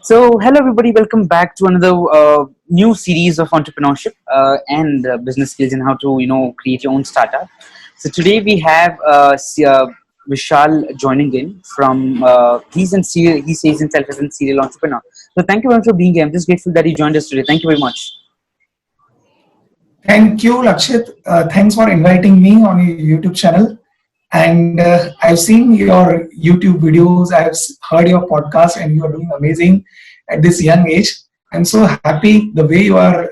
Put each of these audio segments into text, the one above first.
Hello everybody, welcome back to another new series of entrepreneurship and business skills and how to create your own startup. So today we have Vishal joining in from he says himself as a serial entrepreneur. So thank you very much for being here. I'm just grateful that he joined us today. Thank you very much. Thank you, Lakshit. Thanks for inviting me on your YouTube channel. And I've seen your YouTube videos, heard your podcast, and you are doing amazing at this young age. I'm so happy the way you are,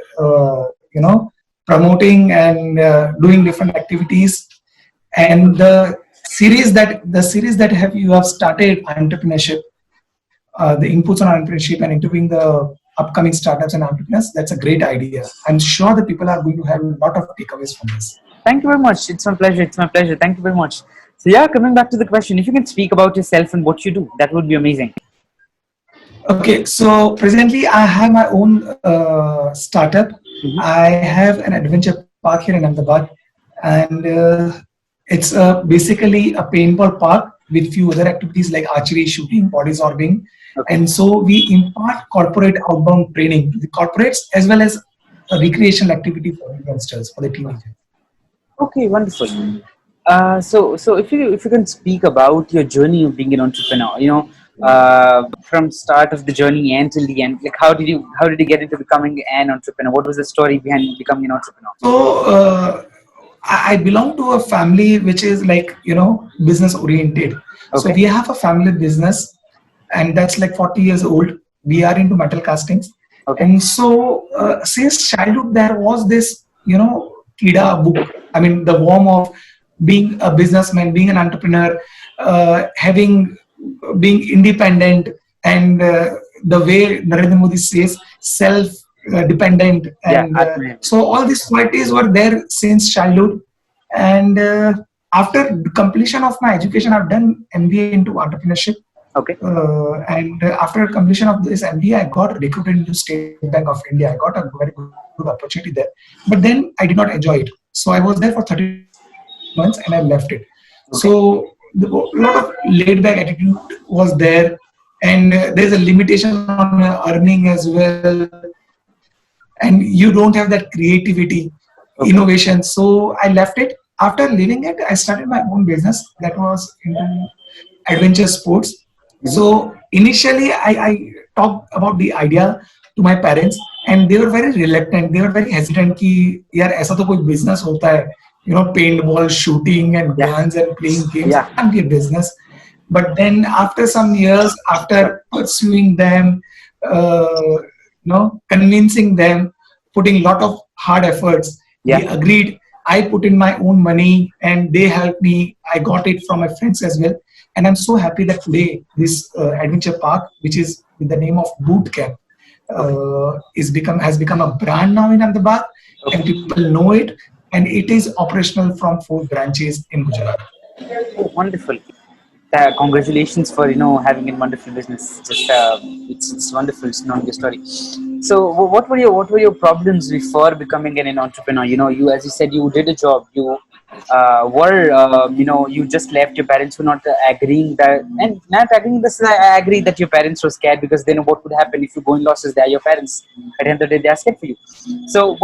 promoting and doing different activities. And the series that you have started entrepreneurship, the inputs on entrepreneurship and interviewing the upcoming startups and entrepreneurs, that's a great idea. I'm sure the people are going to have a lot of takeaways from this. Thank you very much. It's my pleasure. It's my pleasure. Thank you very much. So yeah, coming back to the question, if you can speak about yourself and what you do, that would be amazing. Okay, so presently I have my own startup. Mhm. I have an adventure park here in Ahmedabad, and it's basically a paintball park with few other activities like archery, shooting, body sorbing. Okay. And so we impart corporate outbound training to the corporates as well as a recreational activity for the youngsters, for the teenagers. Okay, wonderful. So if you can speak about your journey of being an entrepreneur, from start of the journey and till the end, like how did you get into becoming an entrepreneur? What was the story behind becoming an entrepreneur? So I belong to a family which is like business oriented. So Okay, we have a family business, and that's like 40 years old. We are into metal castings, okay, and so since childhood there was this kida book. I mean the warm of being a businessman, being an entrepreneur, having being independent, and the way Narendra Modi says, self dependent, yeah, and Atman. so all these qualities were there since childhood. And after completion of my education, I've done MBA into entrepreneurship. Okay, And after completion of this MBA, I got recruited into State Bank of India. I got a very good opportunity there, but then I did not enjoy it. So I was there for 13 months and I left it. So okay, a lot of laid back attitude was there, and there's a limitation on earning as well, and you don't have that creativity, innovation. okay, So I left it. After leaving it, I started my own business that was into adventure sports. hmm, So initially, I talked about the idea to my parents, and they were very reluctant. They were very hesitant. कि यार ऐसा तो कोई business होता है, paintball shooting and yeah, guns and playing games. yeah, It can't be a business. But then after some years, after pursuing them, convincing them, putting lot of hard efforts, yeah. they agreed. I put in my own money and they helped me. I got it from my friends as well. And I'm so happy that today this adventure park, which is with the name of Boot Camp, Okay, has become a brand now in Ahmedabad, and okay. people know it. And it is operational from 4 branches in Gujarat. Oh, wonderful. Congratulations for having a wonderful business. Just it's wonderful to know your story. So what were your problems before becoming an entrepreneur? You, as you said, you did a job. You just left. Your parents were not agreeing that, and not agreeing this. I agree that your parents were scared because they know what would happen if you go in losses. They are your parents. At the end of the day, they are scared for you. So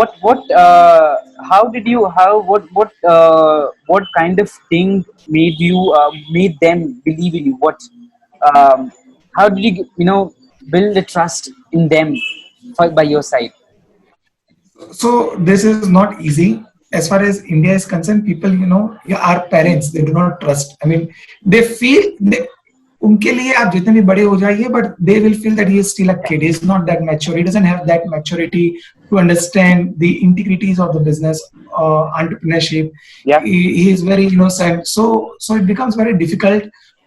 how did you how what kind of thing made them believe in you? Um, how did build the trust in them by your side? So this is not easy. As far as India is concerned, people, yeah, our parents, they do not trust. I mean, they feel उनके लिए आप जितने भी बड़े हो जाइए, but they will feel that he is still a kid. He is not that mature. He doesn't have that maturity to understand the integrities of the business, entrepreneurship. Yeah, He is very innocent. So it becomes very difficult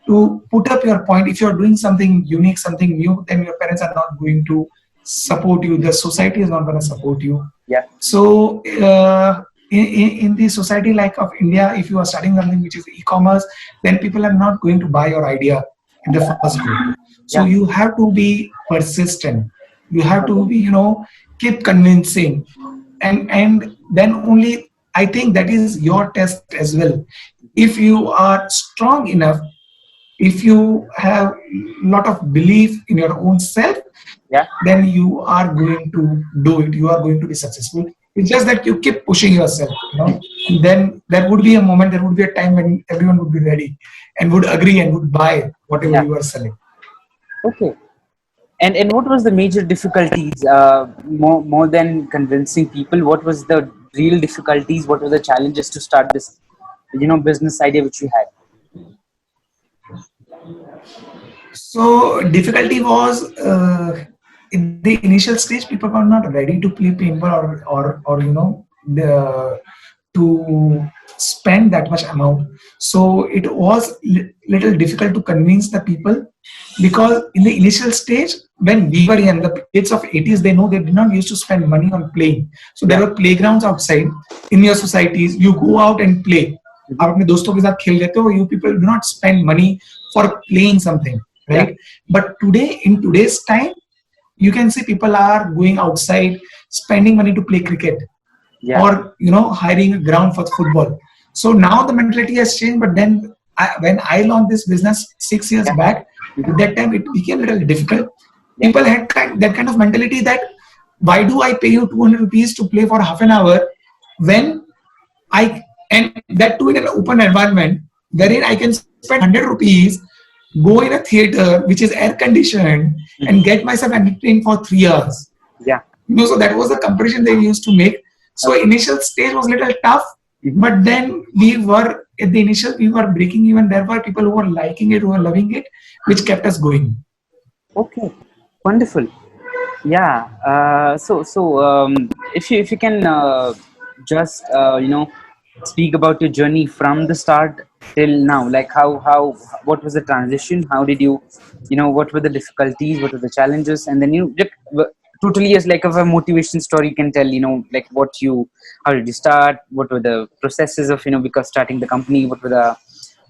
to put up your point. If you're doing something unique, something new, then your parents are not going to support you. The society is not going to support you. yeah, So in the society like of India, if you are starting something which is e-commerce, then people are not going to buy your idea in the first go. So yeah. you have to be persistent. You have Okay. to be, keep convincing, and then only I think that is your test as well. If you are strong enough, if you have a lot of belief in your own self, Yeah. then you are going to do it. You are going to be successful. It's just that you keep pushing yourself, and then there would be a moment, there would be a time when everyone would be ready and would agree and would buy whatever Yeah. you are selling. Okay. And what was the major difficulties? More than convincing people, what was the real difficulties? What were the challenges to start this, business idea which you had? So difficulty was in the initial stage, people were not ready to play paintball or the to spend that much amount. So it was little difficult to convince the people, because in the initial stage, when we were young, the kids of 80s, they know they did not used to spend money on playing. So there Yeah. were playgrounds outside in your societies. You go out and play. आप अपने दोस्तों के साथ खेल लेते हो. You people do not spend money for playing something, Yeah. right? But today, in today's time, you can see people are going outside, spending money to play cricket, Yeah. or hiring a ground for football. So now the mentality has changed. But then when I launched this business 6 years Yeah. back, Mhm. at that time it became a little difficult. Yeah. People had that kind of mentality that, why do I pay you 200 rupees to play for half an hour, when I and that too in an open environment, wherein I can spend 100 rupees, go in a theater which is air conditioned, and get myself entertained for 3 hours. Yeah. So that was the comparison they used to make. So Okay. initial stage was a little tough, Mhm. but then we were breaking even. There were people who were liking it, who were loving it, which kept us going. Okay. Wonderful. Yeah. If you can just speak about your journey from the start till now, like how what was the transition? How did you, what were the difficulties? What were the challenges? And then totally as like of a motivation story, you can tell, like how did you start? What were the processes of because starting the company? What were the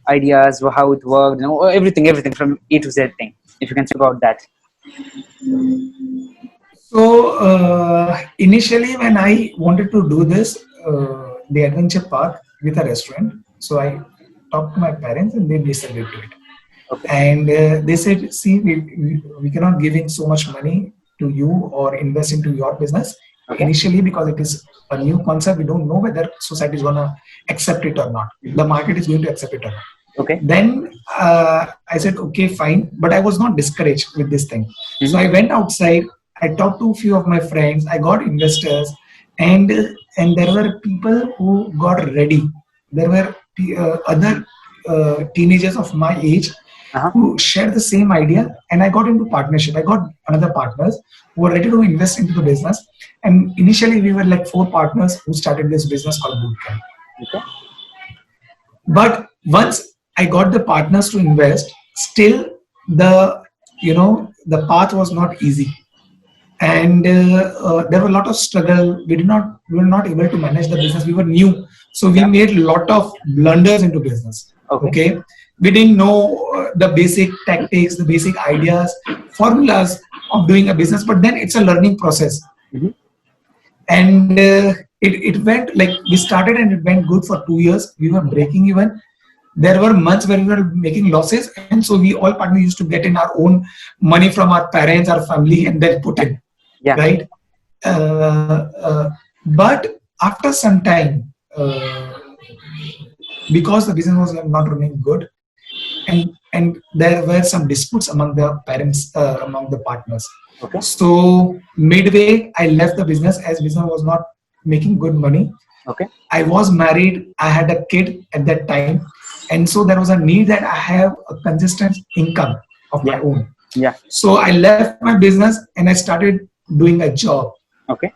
ideas? How it worked? Everything from A to Z thing. If you can speak about that. So initially, when I wanted to do this, the adventure park with a restaurant, so I talked to my parents and they decided to it. Okay. And they said, see, we cannot give in so much money to you or invest into your business Okay. initially, because it is a new concept. We don't know whether society is going to accept it or not. The market is going to accept it or not. Okay. Then I said, okay, fine. But I was not discouraged with this thing. Mm-hmm. So I went outside. I talked to a few of my friends. I got investors, and there were people who got ready. There were other teenagers of my age who shared the same idea, and I got into partnership. I got another partners who were ready to invest into the business. And initially, we were like 4 partners who started this business called Bootcamp. Okay. But once I got the partners to invest, still the path was not easy, and there were a lot of struggle. We were not able to manage the business. We were new, so we made a lot of blunders into business. Okay, we didn't know the basic tactics, the basic ideas, formulas of doing a business. But then it's a learning process. Mm-hmm. And it went like, we started and it went good for 2 years. We were breaking even. There were months where we were making losses, and so we all partners used to get in our own money from our parents, our family, and then put in. Yeah. Right. But after some time, because the business was not running good, and there were some disputes among the parents, among the partners. Okay. So midway, I left the business as business was not making good money. Okay. I was married. I had a kid at that time, and so there was a need that I have a consistent income of my own. Yeah. So I left my business and I started doing a job. Okay.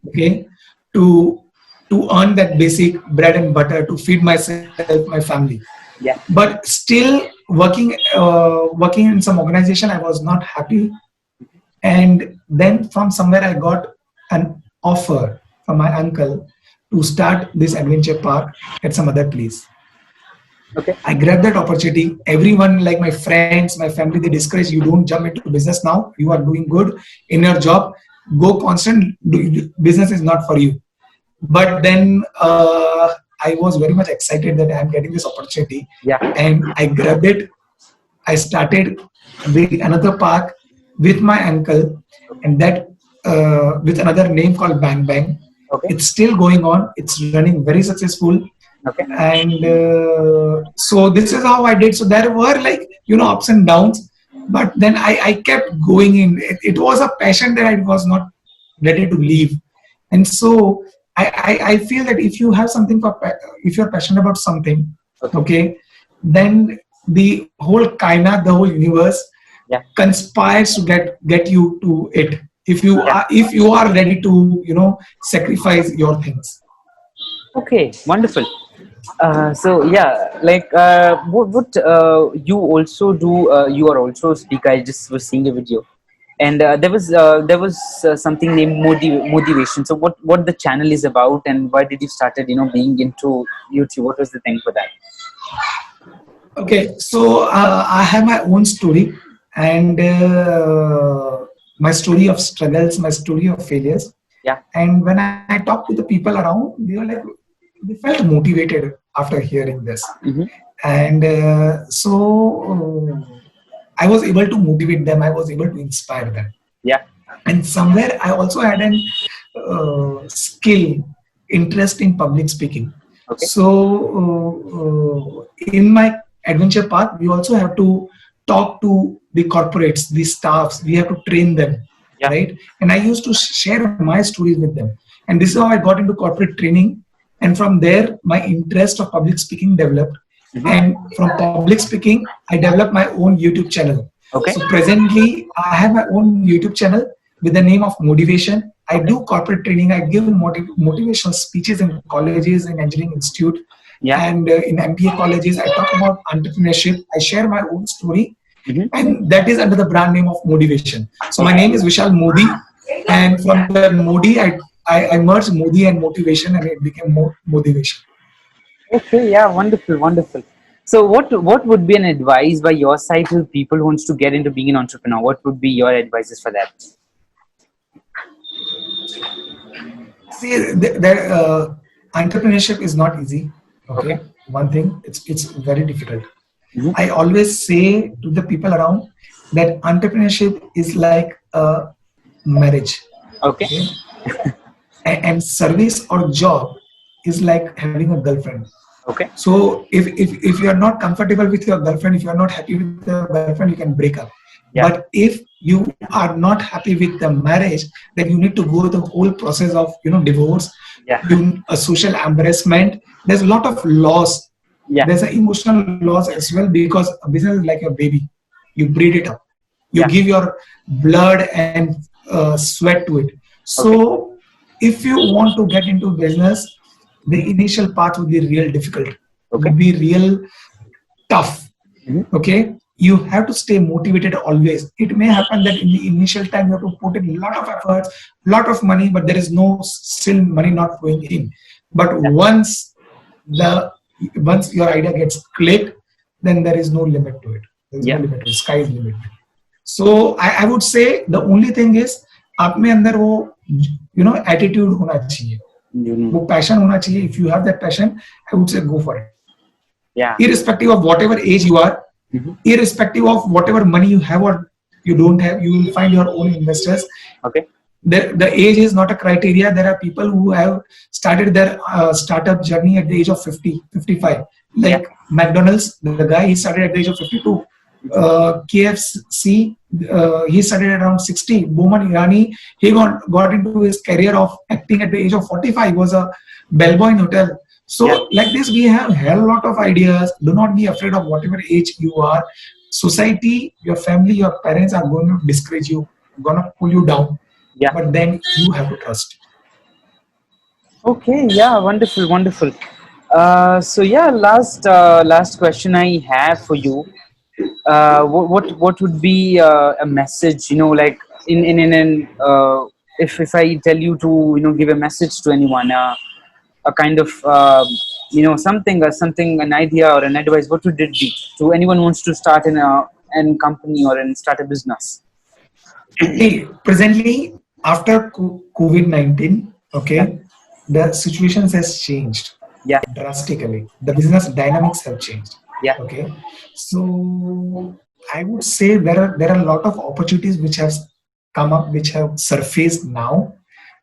Okay, to earn that basic bread and butter to feed myself, my family. Yeah. But still working in some organization, I was not happy. And then from somewhere I got an offer from my uncle to start this adventure park at some other place. Okay. I grabbed that opportunity. Everyone, like my friends, my family, they discourage you, don't jump into business now. You are doing good in your job. Go constant. Business is not for you. But then I was very much excited that I'm getting this opportunity. Yeah. And I grabbed it. I started another park. with my uncle, and that with another name called Bang Bang. Okay. It's still going on. It's running very successful, Okay. and so this is how I did. So there were, like, ups and downs, but then I kept going in. It was a passion that I was not ready to leave, and so I feel that if you have something if you're passionate about something, Okay. okay, then the whole kainat, the whole universe Yeah. conspires to get you to it, Yeah. if you are ready to sacrifice your things. Okay. Wonderful. So yeah, like what you also do? You are also a speaker. I just was seeing a video, and there was something named motivation. So what the channel is about, and why did you started being into YouTube? What was the thing for that? Okay, so I have my own story, and my story of struggles, my story of failures. Yeah. And when I talk to the people around, they felt motivated after hearing this. Mm-hmm. And I was able to motivate them, I was able to inspire them. Yeah. And somewhere I also had an skill, interest in public speaking. Okay. So in my adventure path, we also have to talk to the corporates, the staffs. We have to train them, Yeah. right? And I used to share my stories with them. And this is how I got into corporate training. And from there, my interest of public speaking developed. Mm-hmm. And from public speaking, I developed my own YouTube channel. Okay. So presently, I have my own YouTube channel with the name of Motivation. I do corporate training. I give motivational speeches in colleges, in engineering institute, Yeah. and in MBA colleges. I talk about entrepreneurship. I share my own story, Mm-hmm. and that is under the brand name of Motivation. So my name is Vishal Modi, and from the Modi, I merged Modi and Motivation, and it became Motivation. Okay, yeah, wonderful, wonderful. So, what would be an advice by your side to people who wants to get into being an entrepreneur? What would be your advices for that? See, entrepreneurship is not easy. Okay, one thing, it's very difficult. Mhm. I always say to the people around that entrepreneurship is like a marriage, Okay. okay? And service or job is like having a girlfriend. Okay. So if you are not comfortable with your girlfriend, if you are not happy with your girlfriend, you can break up. Yeah. But if you are not happy with the marriage, then you need to go the whole process of divorce, Yeah. a social embarrassment. There's a lot of loss. Yeah. There's an emotional loss as well, because a business is like a baby. You breed it up. You Yeah. give your blood and sweat to it. So if you want to get into business, the initial path would be real difficult. Okay. Would be real tough. Mhm. Okay. You have to stay motivated always. It may happen that in the initial time you have to put in a lot of efforts, lot of money, but there is no still money not going in. But once your idea gets clicked, then there is no limit to it. There is Yeah. no limit to it. Sky is limit. So I would say the only thing is आप में अंदर वो attitude होना चाहिए, वो passion होना चाहिए. If you have that passion, I would say go for it. Yeah. Irrespective of whatever age you are, Mhm. irrespective of whatever money you have or you don't have, you will find your own investors. Okay. The age is not a criteria. There are people who have started their startup journey at the age of 50, 55. Like McDonald's, the guy, he started at the age of 52. KFC, he started at around 60. Bowman Irani, he got into his career of acting at the age of 45. He was a bellboy in hotel. So like this, we have hell lot of ideas. Do not be afraid of whatever age you are. Society, your family, your parents are going to discourage you, going to pull you down. Yeah. But then you have to trust. Okay. Yeah. Wonderful. Wonderful. So yeah, last question I have for you. What would be a message? Like if I tell you to give a message to anyone, a kind of something, an idea or an advice, what would it be to anyone who wants to start in a company or start a business? Hey, presently, after COVID-19, okay, the situation has changed. Yeah. Drastically. The business dynamics have changed. Yeah. Okay. So I would say there are a lot of opportunities which have come up, which have surfaced now,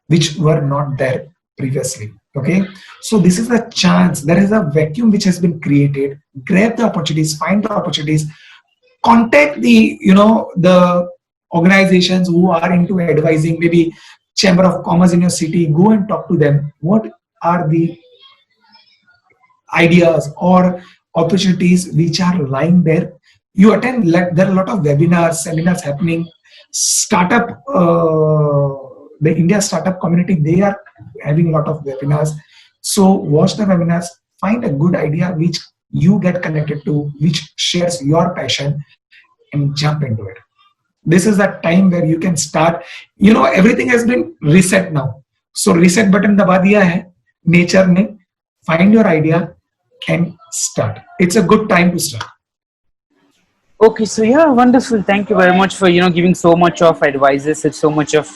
which were not there previously. Okay, so this is a chance. There is a vacuum which has been created. Grab the opportunities, find the opportunities, contact the the organizations who are into advising, maybe chamber of commerce in your city. Go and talk to them. What are the ideas or opportunities which are lying there? You attend, like, there are a lot of webinars, seminars happening. Startup, the India startup community, they are having a lot of webinars. So watch the webinars, find a good idea which you get connected to, which shares your passion, and jump into it. This is that time where you can start. Everything has been reset now. So reset button दबा दिया है nature ने. Find your idea and start. It's a good time to start. Okay, so yeah, wonderful. Thank you very much for giving so much of advices, such so much of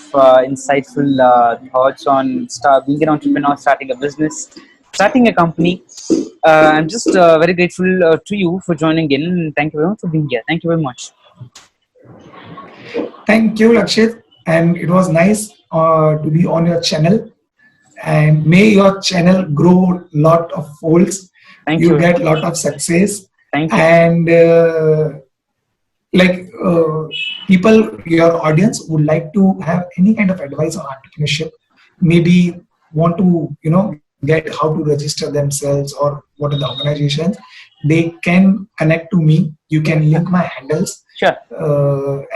insightful thoughts on being an entrepreneur, starting a business, starting a company. I'm just very grateful to you for joining in. Thank you very much for being here. Thank you very much. Thank you, Lakshit, and it was nice to be on your channel. And may your channel grow lot of folds. Thank You you. get lot of success. Thank you. And like people, your audience would like to have any kind of advice on entrepreneurship, maybe want to get how to register themselves or what are the organizations, they can connect to me. You can link my handles. Sure.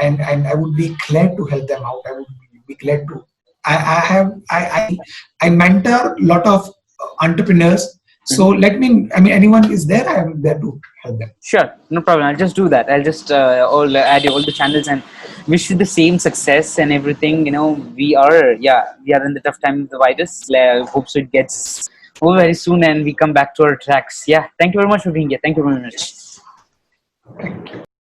And I would be glad to help them out. I would be glad to. I mentor a lot of entrepreneurs. So let me. I mean, anyone is there, I am there to help them. Sure, no problem. I'll just do that. I'll just add all the channels and wish you the same success and everything. We are in the tough time of the virus. Hope so it gets over very soon and we come back to our tracks. Yeah, thank you very much for being here. Thank you very much. Thank you.